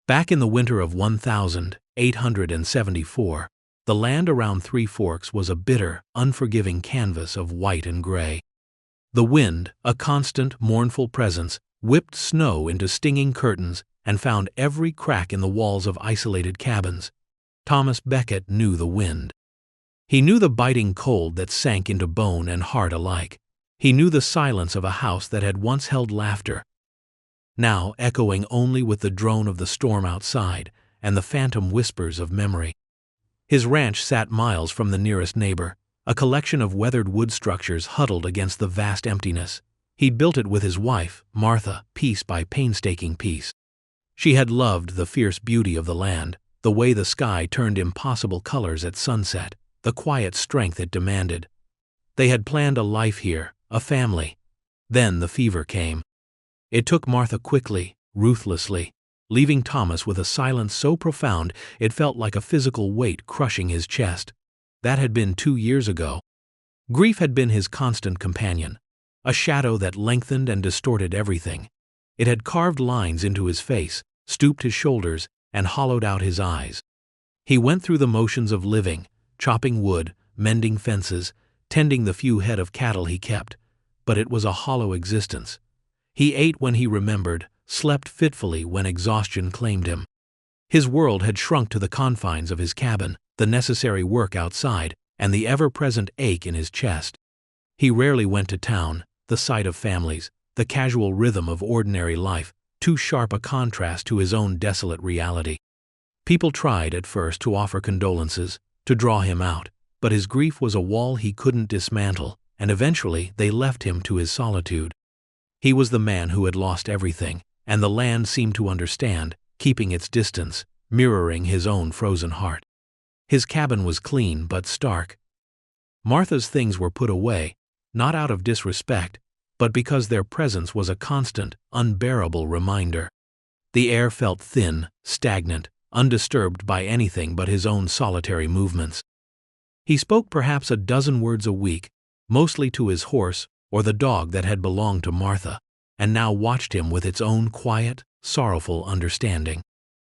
Back in the winter of 1874, the land around Three Forks was a bitter, unforgiving canvas of white and gray. The wind, a constant, mournful presence, whipped snow into stinging curtains and found every crack in the walls of isolated cabins. Thomas Becket knew the wind. He knew the biting cold that sank into bone and heart alike. He knew the silence of a house that had once held laughter, now echoing only with the drone of the storm outside and the phantom whispers of memory. His ranch sat miles from the nearest neighbor, a collection of weathered wood structures huddled against the vast emptiness. He'd built it with his wife, Martha, piece by painstaking piece. She had loved the fierce beauty of the land, the way the sky turned impossible colors at sunset, the quiet strength it demanded. They had planned a life here, a family. Then the fever came. It took Martha quickly, ruthlessly, leaving Thomas with a silence so profound it felt like a physical weight crushing his chest. That had been 2 years ago. Grief had been his constant companion, a shadow that lengthened and distorted everything. It had carved lines into his face, stooped his shoulders, and hollowed out his eyes. He went through the motions of living, chopping wood, mending fences, tending the few head of cattle he kept, but it was a hollow existence. He ate when he remembered, slept fitfully when exhaustion claimed him. His world had shrunk to the confines of his cabin, the necessary work outside, and the ever-present ache in his chest. He rarely went to town, the sight of families, the casual rhythm of ordinary life, too sharp a contrast to his own desolate reality. People tried at first to offer condolences, to draw him out, but his grief was a wall he couldn't dismantle, and eventually they left him to his solitude. He was the man who had lost everything, and the land seemed to understand, keeping its distance, mirroring his own frozen heart. His cabin was clean but stark. Martha's things were put away, not out of disrespect, but because their presence was a constant, unbearable reminder. The air felt thin, stagnant, undisturbed by anything but his own solitary movements. He spoke perhaps a dozen words a week, mostly to his horse or the dog that had belonged to Martha, and now watched him with its own quiet, sorrowful understanding.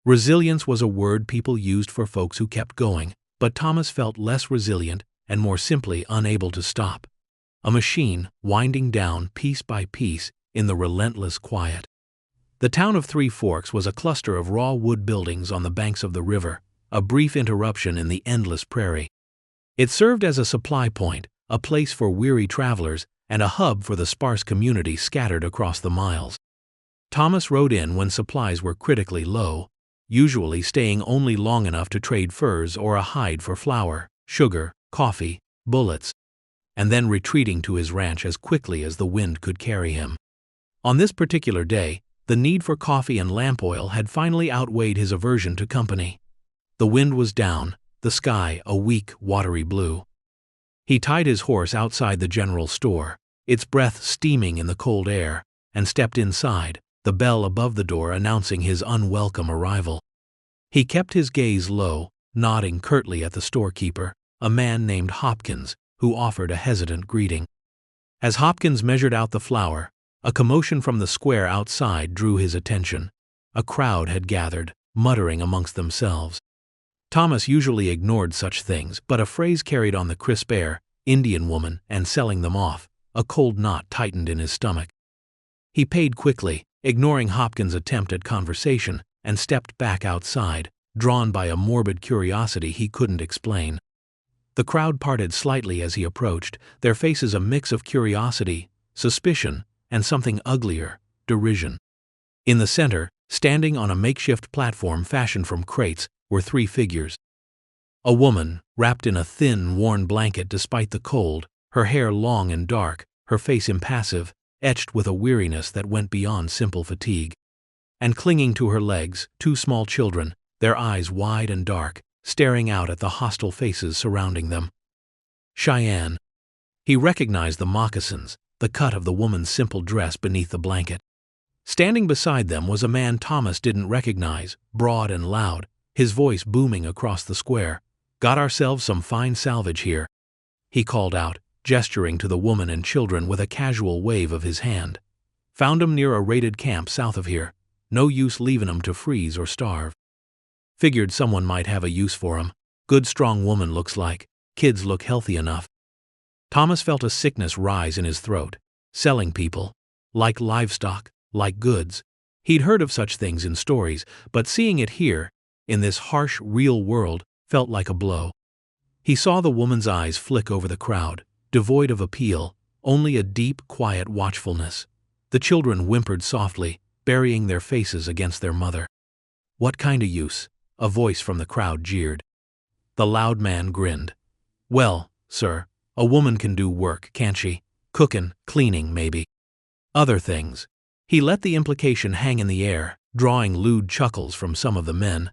Resilience was a word people used for folks who kept going, but Thomas felt less resilient and more simply unable to stop. A machine winding down piece by piece in the relentless quiet. The town of Three Forks was a cluster of raw wood buildings on the banks of the river, a brief interruption in the endless prairie. It served as a supply point, a place for weary travelers, and a hub for the sparse community scattered across the miles. Thomas rode in when supplies were critically low, usually staying only long enough to trade furs or a hide for flour, sugar, coffee, bullets, and then retreating to his ranch as quickly as the wind could carry him. On this particular day, the need for coffee and lamp oil had finally outweighed his aversion to company. The wind was down, the sky a weak, watery blue. He tied his horse outside the general store, its breath steaming in the cold air, and stepped inside, the bell above the door announcing his unwelcome arrival. He kept his gaze low, nodding curtly at the storekeeper, a man named Hopkins, who offered a hesitant greeting. As Hopkins measured out the flour, a commotion from the square outside drew his attention. A crowd had gathered, muttering amongst themselves. Thomas usually ignored such things, but a phrase carried on the crisp air, Indian woman, and selling them off. A cold knot tightened in his stomach. He paid quickly, ignoring Hopkins' attempt at conversation, and stepped back outside, drawn by a morbid curiosity he couldn't explain. The crowd parted slightly as he approached, their faces a mix of curiosity, suspicion, and something uglier, derision. In the center, standing on a makeshift platform fashioned from crates, were 3 figures. A woman, wrapped in a thin, worn blanket despite the cold, her hair long and dark, her face impassive, etched with a weariness that went beyond simple fatigue. And clinging to her legs, 2 small children, their eyes wide and dark, staring out at the hostile faces surrounding them. Cheyenne. He recognized the moccasins, the cut of the woman's simple dress beneath the blanket. Standing beside them was a man Thomas didn't recognize, broad and loud, his voice booming across the square. "Got ourselves some fine salvage here," he called out, gesturing to the woman and children with a casual wave of his hand. "Found 'em near a raided camp south of here. No use leaving 'em to freeze or starve. Figured someone might have a use for 'em. Good strong woman looks like. Kids look healthy enough. Thomas felt a sickness rise in his throat. Selling people. Like livestock, like goods. He'd heard of such things in stories, but seeing it here, in this harsh, real world, felt like a blow. He saw the woman's eyes flick over the crowd, devoid of appeal, only a deep, quiet watchfulness. The children whimpered softly, burying their faces against their mother. "What kind of use?" a voice from the crowd jeered. The loud man grinned. "Well, sir, a woman can do work, can't she? Cookin', cleaning, maybe. Other things." He let the implication hang in the air, drawing lewd chuckles from some of the men.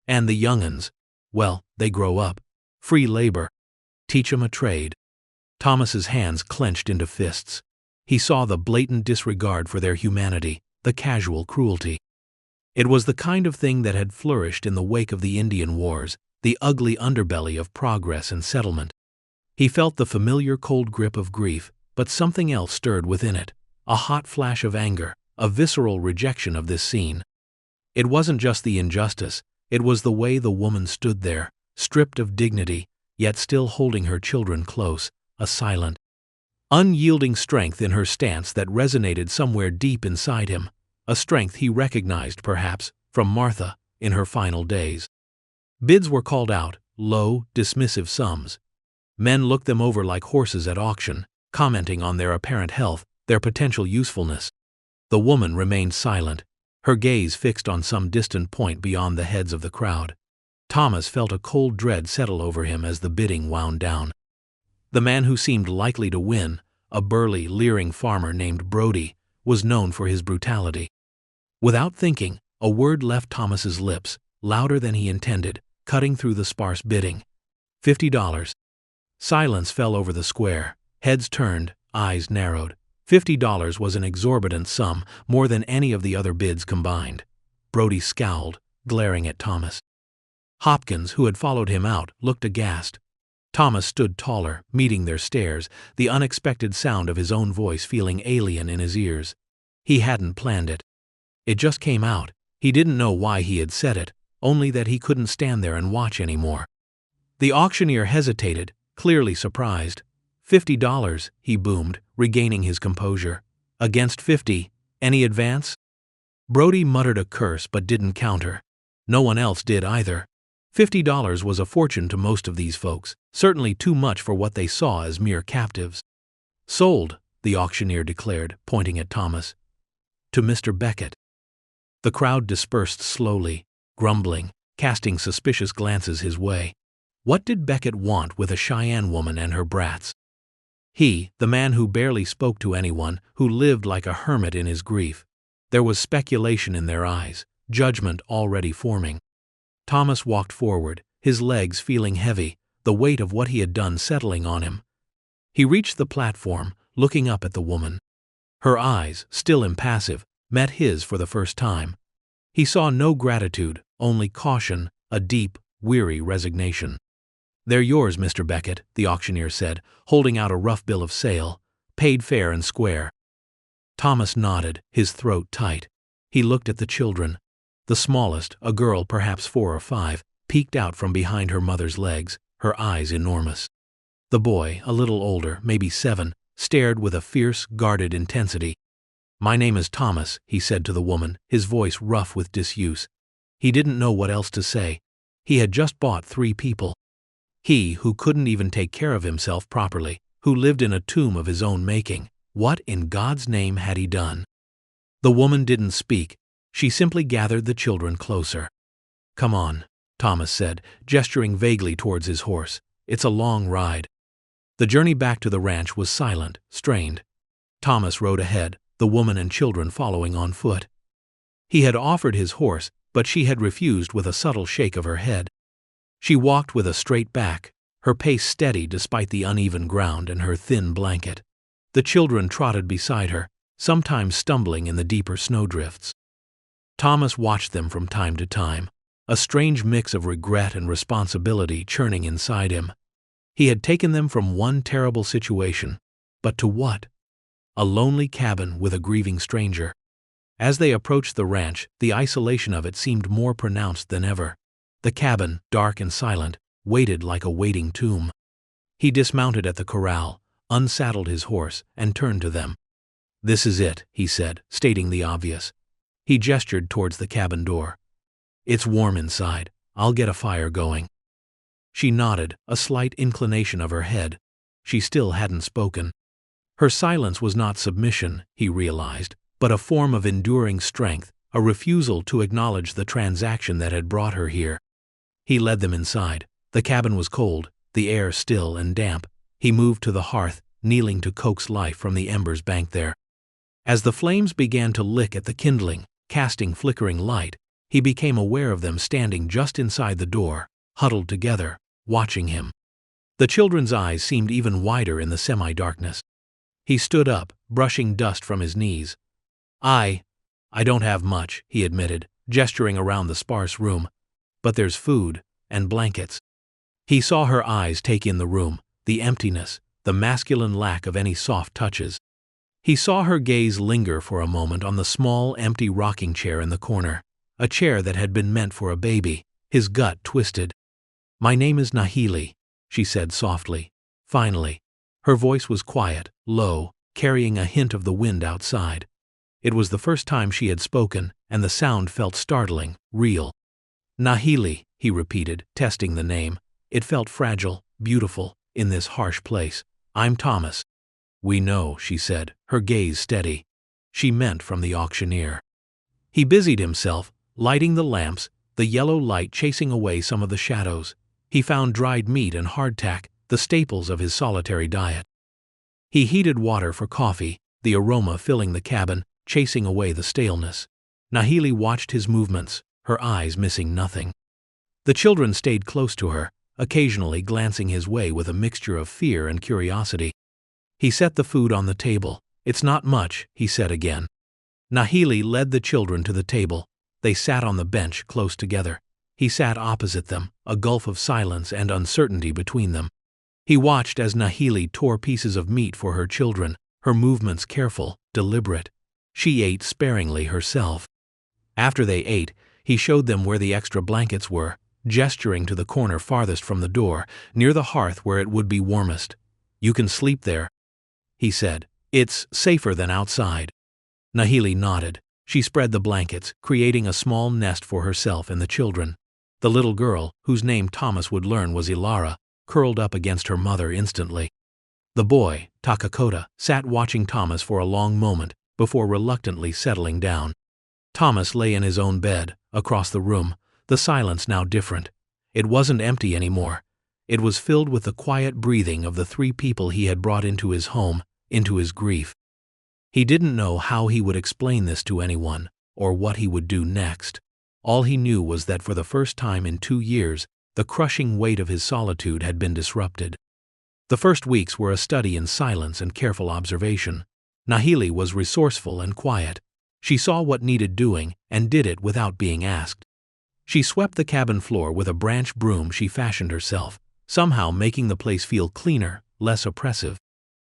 "And the young'uns, well, they grow up. Free labor. Teach 'em a trade." Thomas's hands clenched into fists. He saw the blatant disregard for their humanity, the casual cruelty. It was the kind of thing that had flourished in the wake of the Indian Wars, the ugly underbelly of progress and settlement. He felt the familiar cold grip of grief, but something else stirred within it, a hot flash of anger, a visceral rejection of this scene. It wasn't just the injustice, it was the way the woman stood there, stripped of dignity, yet still holding her children close, a silent, unyielding strength in her stance that resonated somewhere deep inside him, a strength he recognized, perhaps, from Martha, in her final days. Bids were called out, low, dismissive sums. Men looked them over like horses at auction, commenting on their apparent health, their potential usefulness. The woman remained silent, her gaze fixed on some distant point beyond the heads of the crowd. Thomas felt a cold dread settle over him as the bidding wound down. The man who seemed likely to win, a burly, leering farmer named Brody, was known for his brutality. Without thinking, a word left Thomas's lips, louder than he intended, cutting through the sparse bidding. $50. Silence fell over the square, heads turned, eyes narrowed. $50 was an exorbitant sum, more than any of the other bids combined. Brody scowled, glaring at Thomas. Hopkins, who had followed him out, looked aghast. Thomas stood taller, meeting their stares, the unexpected sound of his own voice feeling alien in his ears. He hadn't planned it. It just came out. He didn't know why he had said it, only that he couldn't stand there and watch anymore. The auctioneer hesitated, clearly surprised. $50, he boomed, regaining his composure. Against 50, any advance? Brody muttered a curse but didn't counter. No one else did either. $50 was a fortune to most of these folks, certainly too much for what they saw as mere captives. "Sold," the auctioneer declared, pointing at Thomas. "To Mr. Beckett." The crowd dispersed slowly, grumbling, casting suspicious glances his way. What did Beckett want with a Cheyenne woman and her brats? He, the man who barely spoke to anyone, who lived like a hermit in his grief. There was speculation in their eyes, judgment already forming. Thomas walked forward, his legs feeling heavy, the weight of what he had done settling on him. He reached the platform, looking up at the woman. Her eyes, still impassive, met his for the first time. He saw no gratitude, only caution, a deep, weary resignation. "They're yours, Mr. Beckett," the auctioneer said, holding out a rough bill of sale. "Paid fair and square." Thomas nodded, his throat tight. He looked at the children. The smallest, a girl perhaps 4 or 5, peeked out from behind her mother's legs, her eyes enormous. The boy, a little older, maybe 7, stared with a fierce, guarded intensity. "My name is Thomas," he said to the woman, his voice rough with disuse. He didn't know what else to say. He had just bought 3 people. He, who couldn't even take care of himself properly, who lived in a tomb of his own making. What in God's name had he done? The woman didn't speak. She simply gathered the children closer. "Come on," Thomas said, gesturing vaguely towards his horse. "It's a long ride." The journey back to the ranch was silent, strained. Thomas rode ahead, the woman and children following on foot. He had offered his horse, but she had refused with a subtle shake of her head. She walked with a straight back, her pace steady despite the uneven ground and her thin blanket. The children trotted beside her, sometimes stumbling in the deeper snowdrifts. Thomas watched them from time to time, a strange mix of regret and responsibility churning inside him. He had taken them from one terrible situation, but to what? A lonely cabin with a grieving stranger. As they approached the ranch, the isolation of it seemed more pronounced than ever. The cabin, dark and silent, waited like a waiting tomb. He dismounted at the corral, unsaddled his horse, and turned to them. "This is it," he said, stating the obvious. He gestured towards the cabin door. "It's warm inside. I'll get a fire going." She nodded, a slight inclination of her head. She still hadn't spoken. Her silence was not submission, he realized, but a form of enduring strength, a refusal to acknowledge the transaction that had brought her here. He led them inside. The cabin was cold, the air still and damp. He moved to the hearth, kneeling to coax life from the embers banked there. As the flames began to lick at the kindling, casting flickering light, he became aware of them standing just inside the door, huddled together, watching him. The children's eyes seemed even wider in the semi-darkness. He stood up, brushing dust from his knees. I don't have much," he admitted, gesturing around the sparse room. "But there's food, and blankets." He saw her eyes take in the room, the emptiness, the masculine lack of any soft touches. He saw her gaze linger for a moment on the small, empty rocking chair in the corner, a chair that had been meant for a baby. His gut twisted. "My name is Nahili," she said softly. Finally. Her voice was quiet, low, carrying a hint of the wind outside. It was the first time she had spoken, and the sound felt startling, real. "Nahili," he repeated, testing the name. It felt fragile, beautiful, in this harsh place. "I'm Thomas." "We know," she said, her gaze steady. She meant from the auctioneer. He busied himself, lighting the lamps, the yellow light chasing away some of the shadows. He found dried meat and hardtack, the staples of his solitary diet. He heated water for coffee, the aroma filling the cabin, chasing away the staleness. Nahili watched his movements, her eyes missing nothing. The children stayed close to her, occasionally glancing his way with a mixture of fear and curiosity. He set the food on the table. "It's not much," he said again. Nahili led the children to the table. They sat on the bench close together. He sat opposite them, a gulf of silence and uncertainty between them. He watched as Nahili tore pieces of meat for her children, her movements careful, deliberate. She ate sparingly herself. After they ate, he showed them where the extra blankets were, gesturing to the corner farthest from the door, near the hearth where it would be warmest. "You can sleep there," he said. "It's safer than outside." Nahili nodded. She spread the blankets, creating a small nest for herself and the children. The little girl, whose name Thomas would learn was Ilara, curled up against her mother instantly. The boy, Takakota, sat watching Thomas for a long moment, before reluctantly settling down. Thomas lay in his own bed, across the room, the silence now different. It wasn't empty anymore. It was filled with the quiet breathing of the three people he had brought into his home, into his grief. He didn't know how he would explain this to anyone, or what he would do next. All he knew was that for the first time in 2 years, the crushing weight of his solitude had been disrupted. The first weeks were a study in silence and careful observation. Nahili was resourceful and quiet. She saw what needed doing and did it without being asked. She swept the cabin floor with a branch broom she fashioned herself, somehow making the place feel cleaner, less oppressive.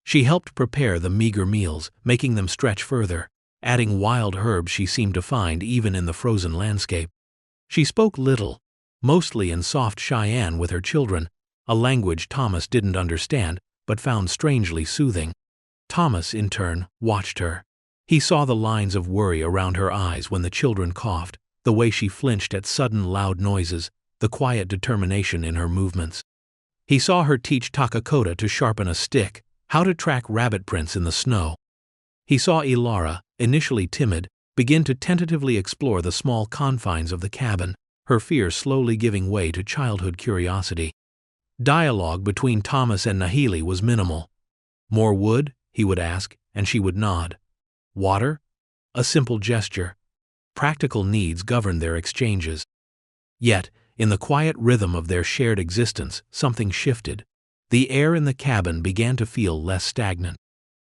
She helped prepare the meager meals, making them stretch further, adding wild herbs she seemed to find even in the frozen landscape. She spoke little, mostly in soft Cheyenne with her children, a language Thomas didn't understand but found strangely soothing. Thomas, in turn, watched her. He saw the lines of worry around her eyes when the children coughed, the way she flinched at sudden loud noises, the quiet determination in her movements. He saw her teach Takakota to sharpen a stick, how to track rabbit prints in the snow. He saw Ilara, initially timid, begin to tentatively explore the small confines of the cabin, her fear slowly giving way to childhood curiosity. Dialogue between Thomas and Nahili was minimal. "More wood?" he would ask, and she would nod. "Water?" A simple gesture. Practical needs governed their exchanges. Yet, in the quiet rhythm of their shared existence, something shifted. The air in the cabin began to feel less stagnant.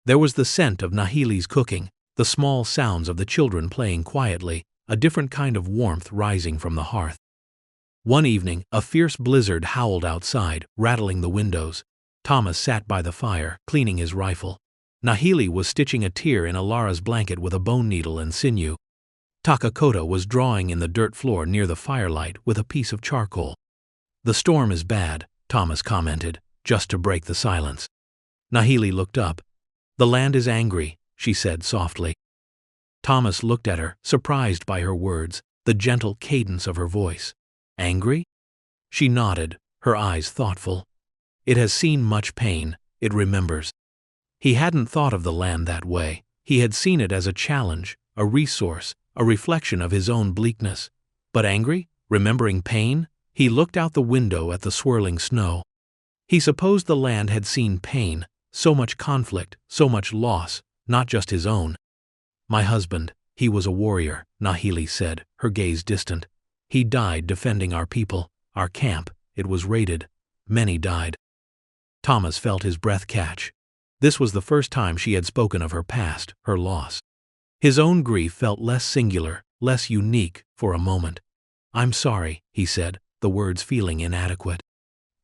There was the scent of Nahili's cooking, the small sounds of the children playing quietly, a different kind of warmth rising from the hearth. One evening, a fierce blizzard howled outside, rattling the windows. Thomas sat by the fire, cleaning his rifle. Nahili was stitching a tear in Alara's blanket with a bone needle and sinew. Takakota was drawing in the dirt floor near the firelight with a piece of charcoal. "The storm is bad," Thomas commented, just to break the silence. Nahili looked up. "The land is angry," she said softly. Thomas looked at her, surprised by her words, the gentle cadence of her voice. "Angry?" She nodded, her eyes thoughtful. "It has seen much pain, it remembers." He hadn't thought of the land that way. He had seen it as a challenge, a resource, a reflection of his own bleakness. But angry? Remembering pain? He looked out the window at the swirling snow. He supposed the land had seen pain, so much conflict, so much loss, not just his own. "My husband, he was a warrior," Nahili said, her gaze distant. "He died defending our people, our camp. It was raided. Many died." Thomas felt his breath catch. This was the first time she had spoken of her past, her loss. His own grief felt less singular, less unique, for a moment. "I'm sorry," he said, the words feeling inadequate.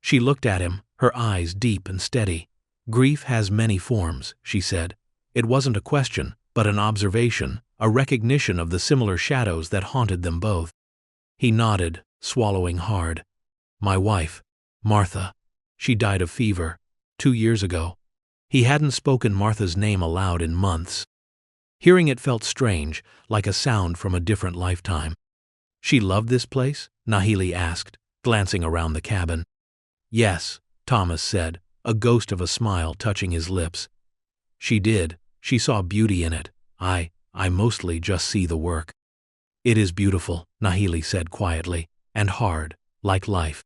She looked at him, her eyes deep and steady. "Grief has many forms," she said. It wasn't a question, but an observation, a recognition of the similar shadows that haunted them both. He nodded, swallowing hard. "My wife, Martha. She died of fever, 2 years ago." He hadn't spoken Martha's name aloud in months. Hearing it felt strange, like a sound from a different lifetime. "She loved this place?" Nahili asked, glancing around the cabin. "Yes," Thomas said, a ghost of a smile touching his lips. "She did. She saw beauty in it. I mostly just see the work." "It is beautiful," Nahili said quietly, "and hard, like life."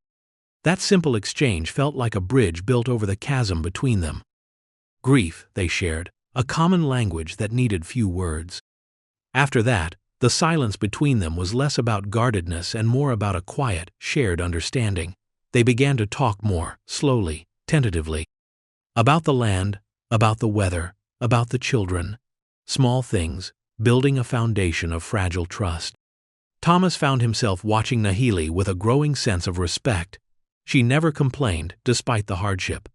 That simple exchange felt like a bridge built over the chasm between them. Grief, they shared, a common language that needed few words. After that, the silence between them was less about guardedness and more about a quiet, shared understanding. They began to talk more, slowly, tentatively. About the land, about the weather, about the children. Small things, building a foundation of fragile trust. Thomas found himself watching Nahili with a growing sense of respect. She never complained, despite the hardship.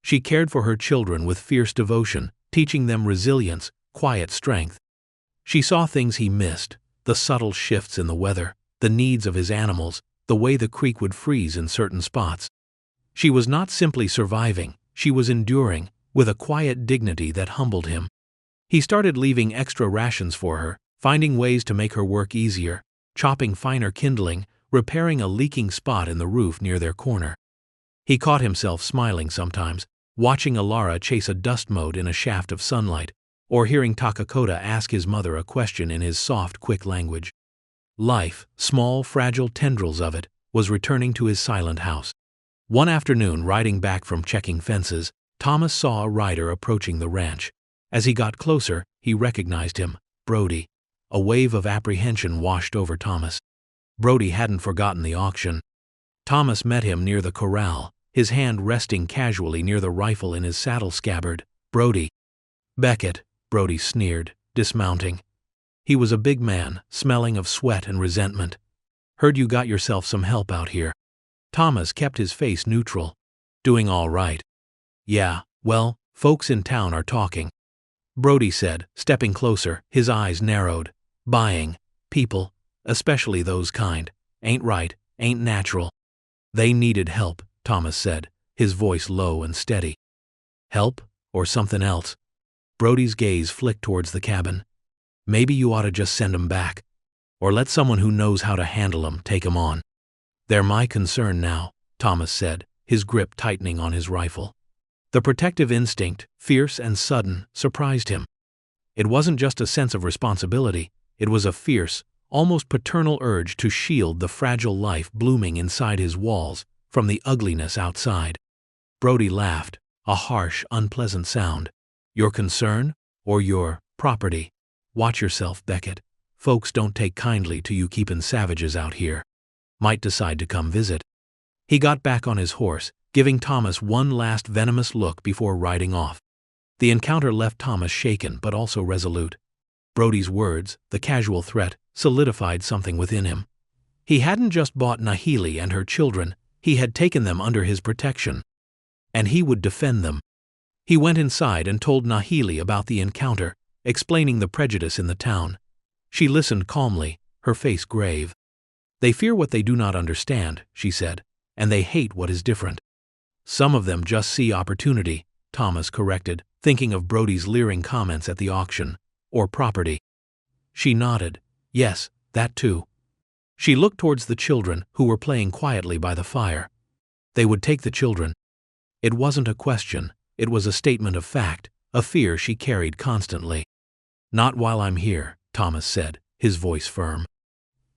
She cared for her children with fierce devotion, teaching them resilience, quiet strength. She saw things he missed, the subtle shifts in the weather, the needs of his animals, the way the creek would freeze in certain spots. She was not simply surviving, she was enduring, with a quiet dignity that humbled him. He started leaving extra rations for her, finding ways to make her work easier, chopping finer kindling, repairing a leaking spot in the roof near their corner. He caught himself smiling sometimes, watching Alara chase a dust mote in a shaft of sunlight, or hearing Takakota ask his mother a question in his soft, quick language. Life, small, fragile tendrils of it, was returning to his silent house. One afternoon, riding back from checking fences, Thomas saw a rider approaching the ranch. As he got closer, he recognized him, Brody. A wave of apprehension washed over Thomas. Brody hadn't forgotten the auction. Thomas met him near the corral, his hand resting casually near the rifle in his saddle scabbard. "Brody." "Beckett," Brody sneered, dismounting. He was a big man, smelling of sweat and resentment. "Heard you got yourself some help out here." Thomas kept his face neutral. "Doing all right." "Yeah, well, folks in town are talking," Brody said, stepping closer, his eyes narrowed. "Buying. People, especially those kind, ain't right, ain't natural." "They needed help," Thomas said, his voice low and steady. "Help, or something else?" Brody's gaze flicked towards the cabin. "Maybe you ought to just send 'em back. Or let someone who knows how to handle 'em take 'em on." "They're my concern now," Thomas said, his grip tightening on his rifle. The protective instinct, fierce and sudden, surprised him. It wasn't just a sense of responsibility, it was a fierce, almost paternal urge to shield the fragile life blooming inside his walls from the ugliness outside. Brody laughed, a harsh, unpleasant sound. "Your concern? Or your property? Watch yourself, Beckett. Folks don't take kindly to you keepin' savages out here. Might decide to come visit." He got back on his horse, giving Thomas one last venomous look before riding off. The encounter left Thomas shaken but also resolute. Brody's words, the casual threat, solidified something within him. He hadn't just bought Nahili and her children, he had taken them under his protection. And he would defend them. He went inside and told Nahili about the encounter, explaining the prejudice in the town. She listened calmly, her face grave. "They fear what they do not understand," she said, "and they hate what is different." "Some of them just see opportunity," Thomas corrected, thinking of Brody's leering comments at the auction. "Or property." She nodded. "Yes, that too." She looked towards the children, who were playing quietly by the fire. They would take the children. It wasn't a question, it was a statement of fact, a fear she carried constantly. "Not while I'm here," Thomas said, his voice firm.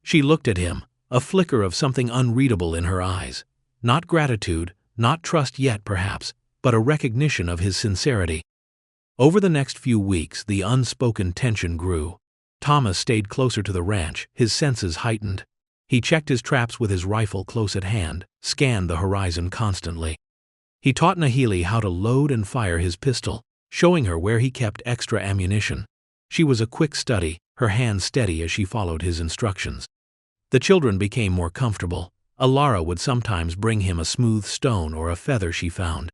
She looked at him, a flicker of something unreadable in her eyes. Not gratitude, not trust yet perhaps, but a recognition of his sincerity. Over the next few weeks the unspoken tension grew. Thomas stayed closer to the ranch, his senses heightened. He checked his traps with his rifle close at hand, scanned the horizon constantly. He taught Nahili how to load and fire his pistol, showing her where he kept extra ammunition. She was a quick study, her hands steady as she followed his instructions. The children became more comfortable. Ilara would sometimes bring him a smooth stone or a feather she found.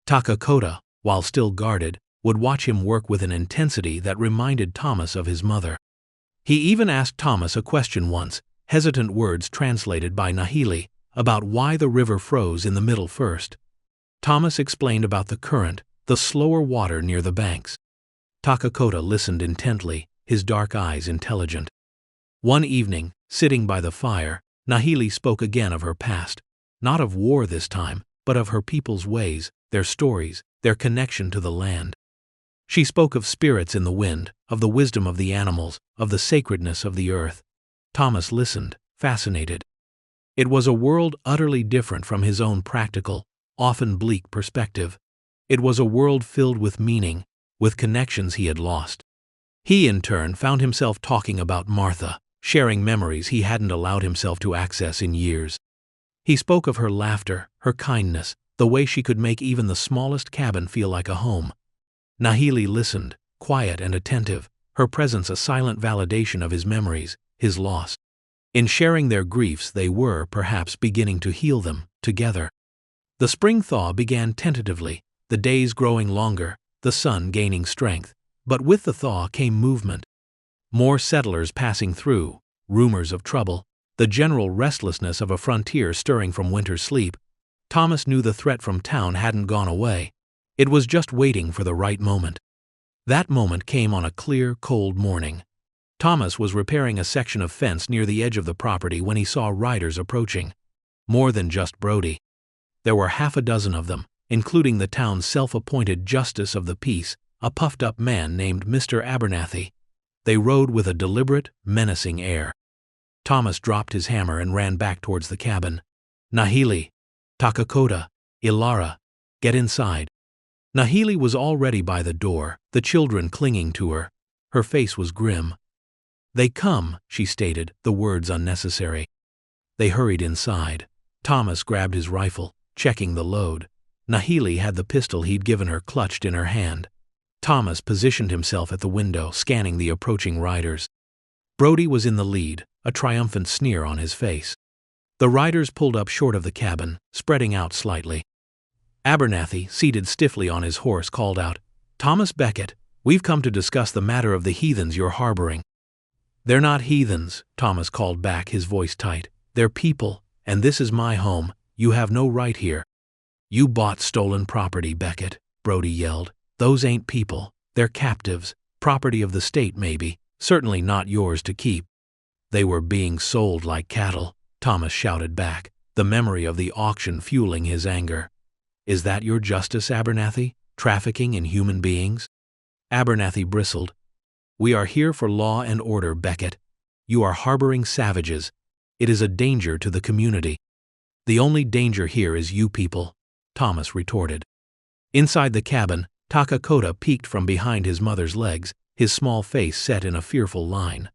Takakota, while still guarded, would watch him work with an intensity that reminded Thomas of his mother. He even asked Thomas a question once, hesitant words translated by Nahili, about why the river froze in the middle first. Thomas explained about the current, the slower water near the banks. Takakota listened intently, his dark eyes intelligent. One evening, sitting by the fire, Nahili spoke again of her past, not of war this time, but of her people's ways, their stories, their connection to the land. She spoke of spirits in the wind, of the wisdom of the animals, of the sacredness of the earth. Thomas listened, fascinated. It was a world utterly different from his own practical, often bleak perspective. It was a world filled with meaning, with connections he had lost. He, in turn, found himself talking about Martha, sharing memories he hadn't allowed himself to access in years. He spoke of her laughter, her kindness, the way she could make even the smallest cabin feel like a home. Nahili listened, quiet and attentive, her presence a silent validation of his memories, his loss. In sharing their griefs they were, perhaps, beginning to heal them, together. The spring thaw began tentatively, the days growing longer, the sun gaining strength, but with the thaw came movement. More settlers passing through, rumors of trouble, the general restlessness of a frontier stirring from winter sleep. Thomas knew the threat from town hadn't gone away. It was just waiting for the right moment. That moment came on a clear, cold morning. Thomas was repairing a section of fence near the edge of the property when he saw riders approaching. More than just Brody. There were half a dozen of them, including the town's self-appointed justice of the peace, a puffed-up man named Mr. Abernathy. They rode with a deliberate, menacing air. Thomas dropped his hammer and ran back towards the cabin. "Nahili, Takakota, Ilara, get inside." Nahili was already by the door, the children clinging to her. Her face was grim. "They come," she stated, the words unnecessary. They hurried inside. Thomas grabbed his rifle, checking the load. Nahili had the pistol he'd given her clutched in her hand. Thomas positioned himself at the window, scanning the approaching riders. Brody was in the lead, a triumphant sneer on his face. The riders pulled up short of the cabin, spreading out slightly. Abernathy, seated stiffly on his horse, called out, "Thomas Beckett, we've come to discuss the matter of the heathens you're harboring." "They're not heathens," Thomas called back, his voice tight. "They're people, and this is my home. You have no right here." "You bought stolen property, Beckett," Brody yelled. "Those ain't people. They're captives, property of the state maybe, certainly not yours to keep." "They were being sold like cattle," Thomas shouted back, the memory of the auction fueling his anger. "Is that your justice, Abernathy? Trafficking in human beings?" Abernathy bristled. "We are here for law and order, Beckett. You are harboring savages. It is a danger to the community." "The only danger here is you people," Thomas retorted. Inside the cabin, Takakota peeked from behind his mother's legs, his small face set in a fearful line.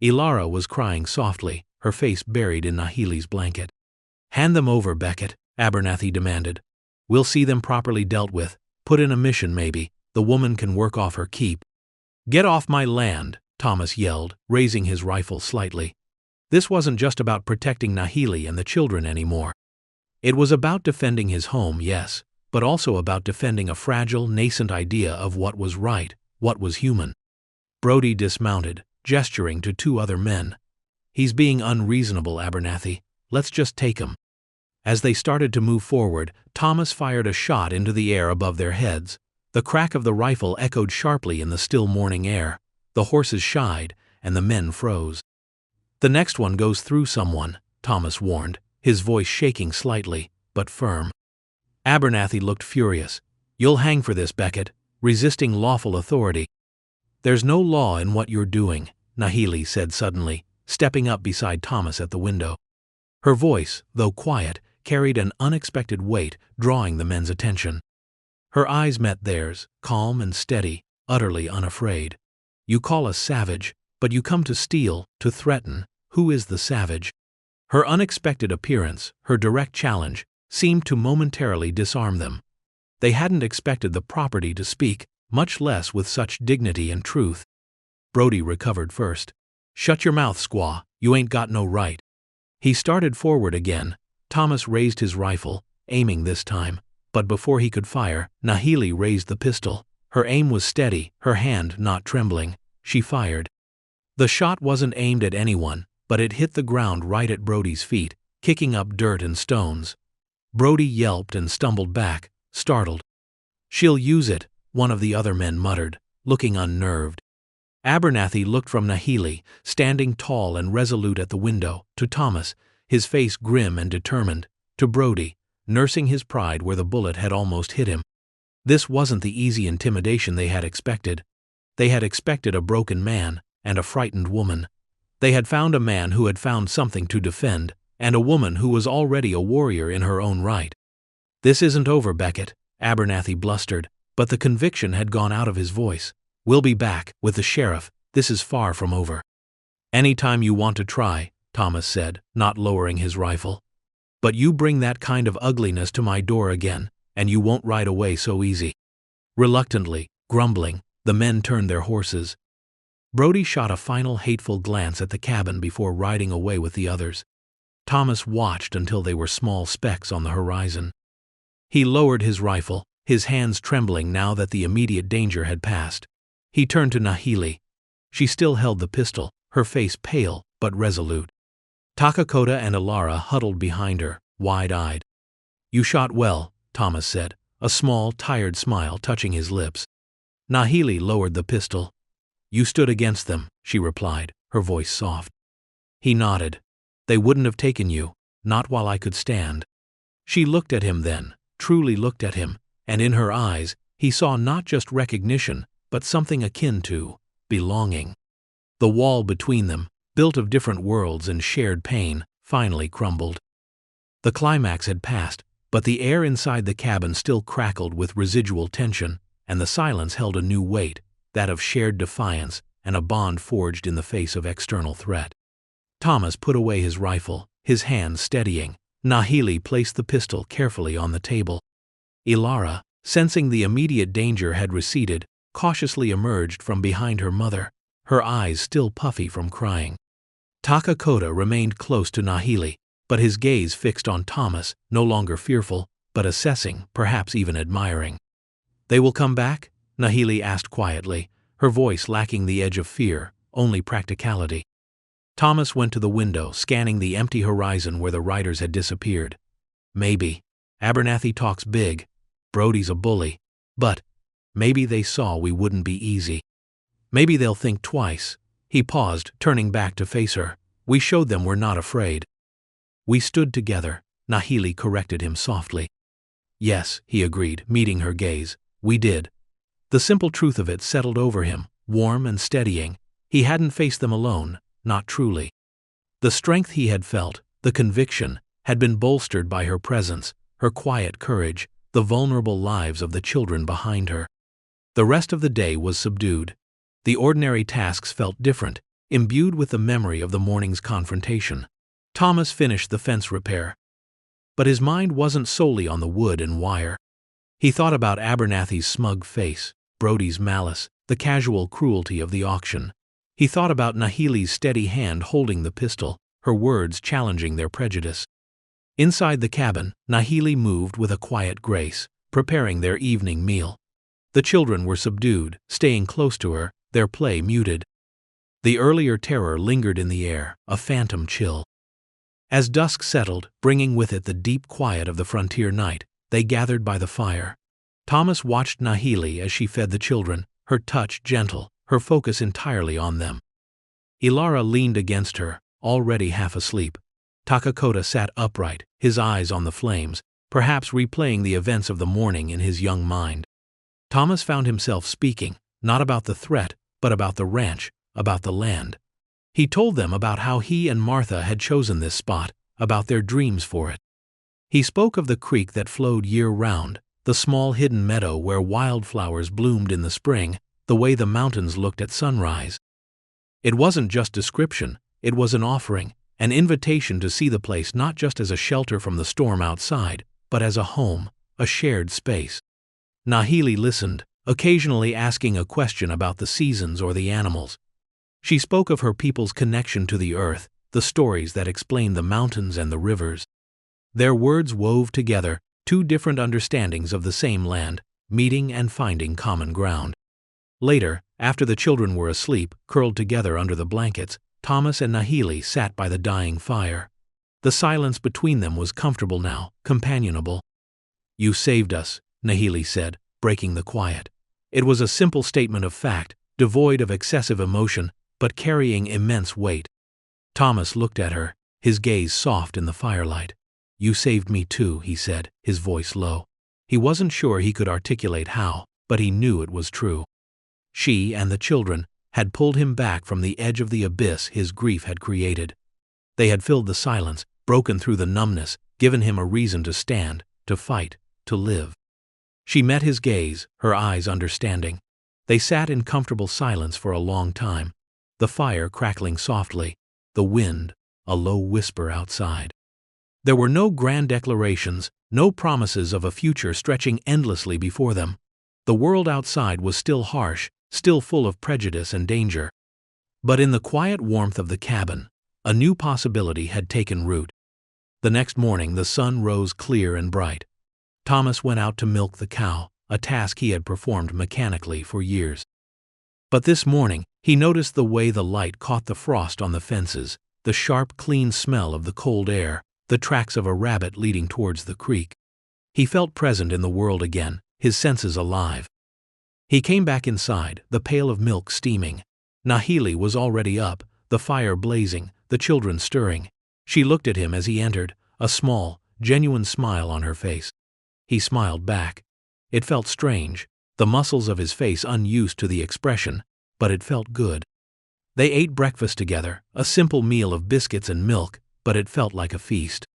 Ilara was crying softly, her face buried in Nahili's blanket. "Hand them over, Beckett," Abernathy demanded. "We'll see them properly dealt with, put in a mission maybe, the woman can work off her keep." "Get off my land," Thomas yelled, raising his rifle slightly. This wasn't just about protecting Nahili and the children anymore. It was about defending his home, yes, but also about defending a fragile, nascent idea of what was right, what was human. Brody dismounted, gesturing to two other men. "He's being unreasonable, Abernathy. Let's just take him." As they started to move forward, Thomas fired a shot into the air above their heads. The crack of the rifle echoed sharply in the still morning air. The horses shied, and the men froze. "The next one goes through someone," Thomas warned, his voice shaking slightly, but firm. Abernathy looked furious. "You'll hang for this, Beckett, resisting lawful authority." "There's no law in what you're doing," Nahili said suddenly, stepping up beside Thomas at the window. Her voice, though quiet, carried an unexpected weight, drawing the men's attention. Her eyes met theirs, calm and steady, utterly unafraid. "You call us savage, but you come to steal, to threaten. Who is the savage?" Her unexpected appearance, her direct challenge, seemed to momentarily disarm them. They hadn't expected the property to speak, much less with such dignity and truth. Brody recovered first. "Shut your mouth, squaw, you ain't got no right." He started forward again. Thomas raised his rifle, aiming this time, but before he could fire, Nahili raised the pistol. Her aim was steady, her hand not trembling. She fired. The shot wasn't aimed at anyone, but it hit the ground right at Brody's feet, kicking up dirt and stones. Brody yelped and stumbled back, startled. "She'll use it," one of the other men muttered, looking unnerved. Abernathy looked from Nahili, standing tall and resolute at the window, to Thomas, his face grim and determined, to Brody, nursing his pride where the bullet had almost hit him. This wasn't the easy intimidation they had expected. They had expected a broken man and a frightened woman. They had found a man who had found something to defend, and a woman who was already a warrior in her own right. "This isn't over, Beckett," Abernathy blustered, but the conviction had gone out of his voice. "We'll be back, with the sheriff. This is far from over." "Any time you want to try," Thomas said, not lowering his rifle. "But you bring that kind of ugliness to my door again, and you won't ride away so easy." Reluctantly, grumbling, the men turned their horses. Brody shot a final hateful glance at the cabin before riding away with the others. Thomas watched until they were small specks on the horizon. He lowered his rifle, his hands trembling now that the immediate danger had passed. He turned to Nahili. She still held the pistol, her face pale but resolute. Takakota and Ilara huddled behind her, wide-eyed. "You shot well," Thomas said, a small, tired smile touching his lips. Nahili lowered the pistol. "You stood against them," she replied, her voice soft. He nodded. "They wouldn't have taken you, not while I could stand." She looked at him then, truly looked at him, and in her eyes he saw not just recognition, but something akin to belonging. The wall between them, built of different worlds and shared pain, finally crumbled. The climax had passed, but the air inside the cabin still crackled with residual tension, and the silence held a new weight, that of shared defiance and a bond forged in the face of external threat. Thomas put away his rifle, his hand steadying. Nahili placed the pistol carefully on the table. Ilara, sensing the immediate danger had receded, cautiously emerged from behind her mother, her eyes still puffy from crying. Takakota remained close to Nahili, but his gaze fixed on Thomas, no longer fearful, but assessing, perhaps even admiring. "They will come back?" Nahili asked quietly, her voice lacking the edge of fear, only practicality. Thomas went to the window, scanning the empty horizon where the riders had disappeared. "Maybe. Abernathy talks big. Brody's a bully. But maybe they saw we wouldn't be easy. Maybe they'll think twice." He paused, turning back to face her. "We showed them we're not afraid." "We stood together," Nahili corrected him softly. "Yes," he agreed, meeting her gaze. "We did." The simple truth of it settled over him, warm and steadying. He hadn't faced them alone, not truly. The strength he had felt, the conviction, had been bolstered by her presence, her quiet courage, the vulnerable lives of the children behind her. The rest of the day was subdued. The ordinary tasks felt different, imbued with the memory of the morning's confrontation. Thomas finished the fence repair. But his mind wasn't solely on the wood and wire. He thought about Abernathy's smug face, Brody's malice, the casual cruelty of the auction. He thought about Nahili's steady hand holding the pistol, her words challenging their prejudice. Inside the cabin, Nahili moved with a quiet grace, preparing their evening meal. The children were subdued, staying close to her, their play muted. The earlier terror lingered in the air, a phantom chill. As dusk settled, bringing with it the deep quiet of the frontier night, they gathered by the fire. Thomas watched Nahili as she fed the children, her touch gentle, her focus entirely on them. Ilara leaned against her, already half asleep. Takakota sat upright, his eyes on the flames, perhaps replaying the events of the morning in his young mind. Thomas found himself speaking, not about the threat, but about the ranch, about the land. He told them about how he and Martha had chosen this spot, about their dreams for it. He spoke of the creek that flowed year-round, the small hidden meadow where wildflowers bloomed in the spring, the way the mountains looked at sunrise. It wasn't just description, it was an offering, an invitation to see the place not just as a shelter from the storm outside, but as a home, a shared space. Nahili listened, occasionally asking a question about the seasons or the animals. She spoke of her people's connection to the earth, the stories that explained the mountains and the rivers. Their words wove together, two different understandings of the same land, meeting and finding common ground. Later, after the children were asleep, curled together under the blankets, Thomas and Nahili sat by the dying fire. The silence between them was comfortable now, companionable. "You saved us," Nahili said, breaking the quiet. It was a simple statement of fact, devoid of excessive emotion, but carrying immense weight. Thomas looked at her, his gaze soft in the firelight. "You saved me too," he said, his voice low. He wasn't sure he could articulate how, but he knew it was true. She and the children had pulled him back from the edge of the abyss his grief had created. They had filled the silence, broken through the numbness, given him a reason to stand, to fight, to live. She met his gaze, her eyes understanding. They sat in comfortable silence for a long time, the fire crackling softly, the wind, a low whisper outside. There were no grand declarations, no promises of a future stretching endlessly before them. The world outside was still harsh, still full of prejudice and danger. But in the quiet warmth of the cabin, a new possibility had taken root. The next morning the sun rose clear and bright. Thomas went out to milk the cow, a task he had performed mechanically for years. But this morning, he noticed the way the light caught the frost on the fences, the sharp, clean smell of the cold air, the tracks of a rabbit leading towards the creek. He felt present in the world again, his senses alive. He came back inside, the pail of milk steaming. Nahili was already up, the fire blazing, the children stirring. She looked at him as he entered, a small, genuine smile on her face. He smiled back. It felt strange, the muscles of his face unused to the expression, but it felt good. They ate breakfast together, a simple meal of biscuits and milk, but it felt like a feast.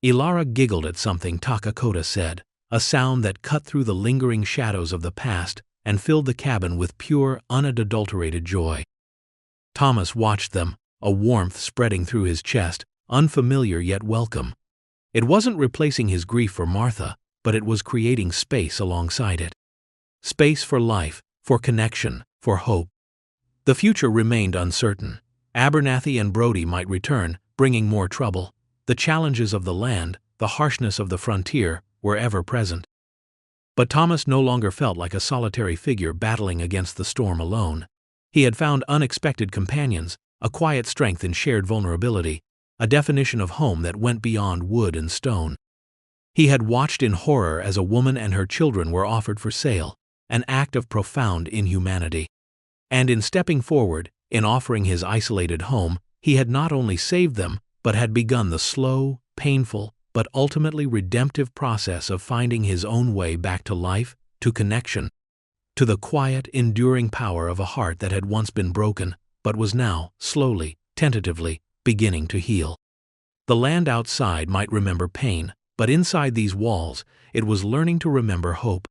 Ilara giggled at something Takakota said, a sound that cut through the lingering shadows of the past and filled the cabin with pure, unadulterated joy. Thomas watched them, a warmth spreading through his chest, unfamiliar yet welcome. It wasn't replacing his grief for Martha, but it was creating space alongside it. Space for life, for connection, for hope. The future remained uncertain. Abernathy and Brody might return, bringing more trouble. The challenges of the land, the harshness of the frontier, were ever present. But Thomas no longer felt like a solitary figure battling against the storm alone. He had found unexpected companions, a quiet strength in shared vulnerability, a definition of home that went beyond wood and stone. He had watched in horror as a woman and her children were offered for sale, an act of profound inhumanity. And in stepping forward, in offering his isolated home, he had not only saved them, but had begun the slow, painful, but ultimately redemptive process of finding his own way back to life, to connection, to the quiet, enduring power of a heart that had once been broken, but was now, slowly, tentatively, beginning to heal. The land outside might remember pain, but inside these walls, it was learning to remember hope.